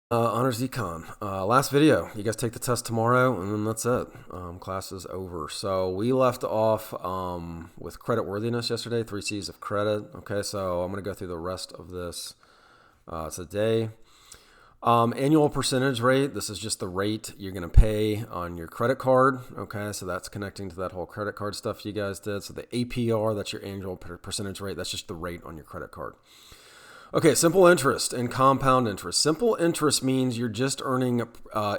Honors Econ. Last video. You guys take the test tomorrow, and then that's it. Class is over. So we left off with credit worthiness yesterday, 3C's of credit. Okay, so I'm going to go through the rest of this today. Annual percentage rate. This is just the rate you're going to pay on your credit card. Okay, so that's connecting to that whole credit card stuff you guys did. So the APR, that's your annual percentage rate. That's just the rate on your credit card. Okay, simple interest and compound interest. Simple interest means you're just earning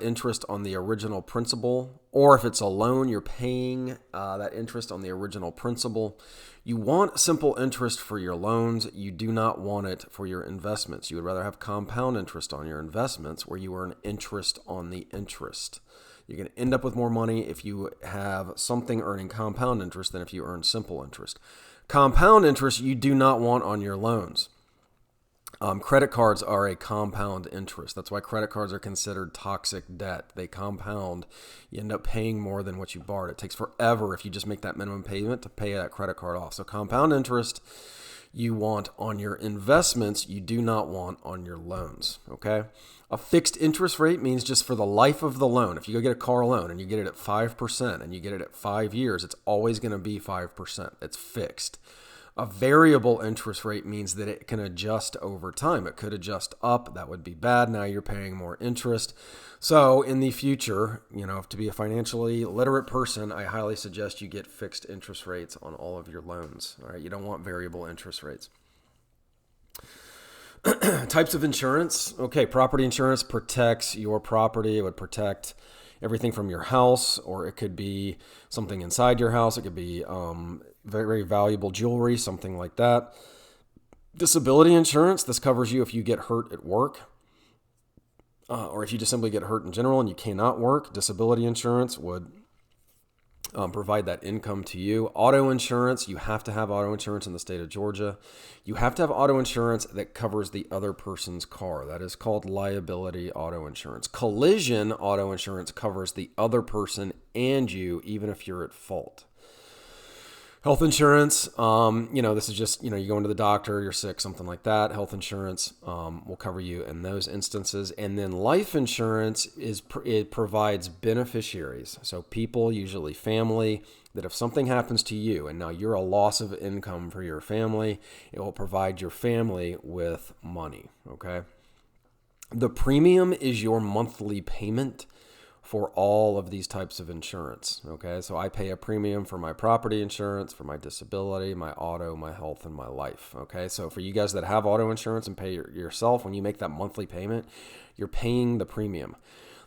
interest on the original principal, or if it's a loan, you're paying that interest on the original principal. You want simple interest for your loans. You do not want it for your investments. You would rather have compound interest on your investments where you earn interest on the interest. You're going to end up with more money if you have something earning compound interest than if you earn simple interest. Compound interest you do not want on your loans. Credit cards are a compound interest. That's why credit cards are considered toxic debt. They compound. You end up paying more than what you borrowed. It takes forever if you just make that minimum payment to pay that credit card off. So compound interest you want on your investments, you do not want on your loans, okay? A fixed interest rate means just for the life of the loan. If you go get a car loan and you get it at 5% and you get it at 5 years, it's always going to be 5%. It's fixed. A variable interest rate means that it can adjust over time. It could adjust up. That would be bad. Now you're paying more interest. So in the future, to be a financially literate person, I highly suggest you get fixed interest rates on all of your loans. All right, you don't want variable interest rates. Types of insurance. Okay, property insurance protects your property. It would protect everything from your house, or it could be something inside your house. It could be very, very valuable jewelry, something like that. Disability insurance, this covers you if you get hurt at work, or if you just simply get hurt in general and you cannot work. Disability insurance would provide that income to you. Auto insurance, you have to have auto insurance in the state of Georgia. You have to have auto insurance that covers the other person's car. That is called liability auto insurance. Collision auto insurance covers the other person and you, even if you're at fault. Health insurance, this is just, you go into the doctor, you're sick, something like that. Health insurance will cover you in those instances. And then life insurance, it provides beneficiaries. So people, usually family, that if something happens to you and now you're a loss of income for your family, it will provide your family with money, okay? The premium is your monthly payment for all of these types of insurance, okay? So I pay a premium for my property insurance, for my disability, my auto, my health, and my life, okay? So for you guys that have auto insurance and pay yourself, when you make that monthly payment, you're paying the premium.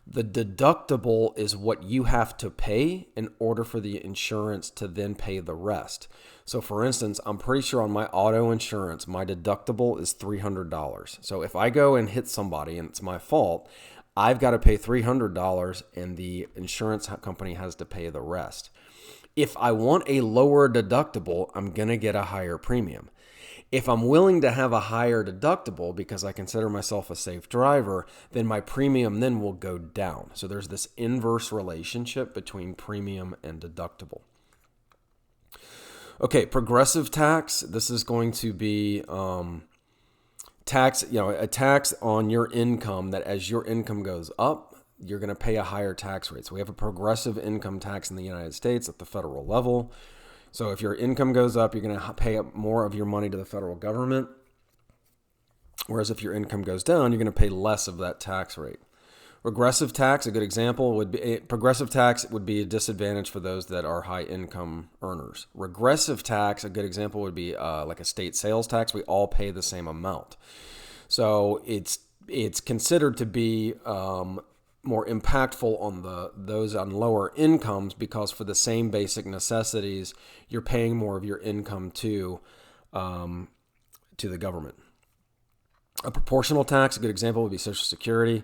The deductible is what you have to pay in order for the insurance to then pay the rest. So for instance, I'm pretty sure on my auto insurance, my deductible is $300. So if I go and hit somebody and it's my fault, I've got to pay $300 and the insurance company has to pay the rest. If I want a lower deductible, I'm going to get a higher premium. If I'm willing to have a higher deductible because I consider myself a safe driver, then my premium then will go down. So there's this inverse relationship between premium and deductible. Okay, progressive tax. This is going to be a tax on your income that as your income goes up, you're going to pay a higher tax rate. So we have a progressive income tax in the United States at the federal level. So if your income goes up, you're going to pay up more of your money to the federal government. Whereas if your income goes down, you're going to pay less of that tax rate. Regressive tax, a good example would be progressive tax would be a disadvantage for those that are high income earners. Regressive tax, a good example would be like a state sales tax. We all pay the same amount. So it's considered to be more impactful on those on lower incomes because for the same basic necessities, you're paying more of your income to the government. A proportional tax, a good example would be Social Security.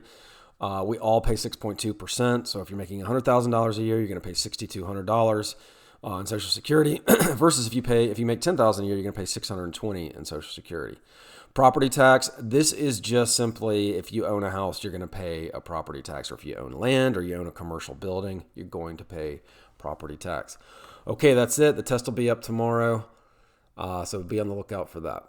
We all pay 6.2%. So if you're making $100,000 a year, you're going to pay $6,200 in Social Security versus if you make $10,000 a year, you're going to pay $620 in Social Security. Property tax, this is just simply if you own a house, you're going to pay a property tax, or if you own land or you own a commercial building, you're going to pay property tax. Okay, that's it. The test will be up tomorrow, so be on the lookout for that.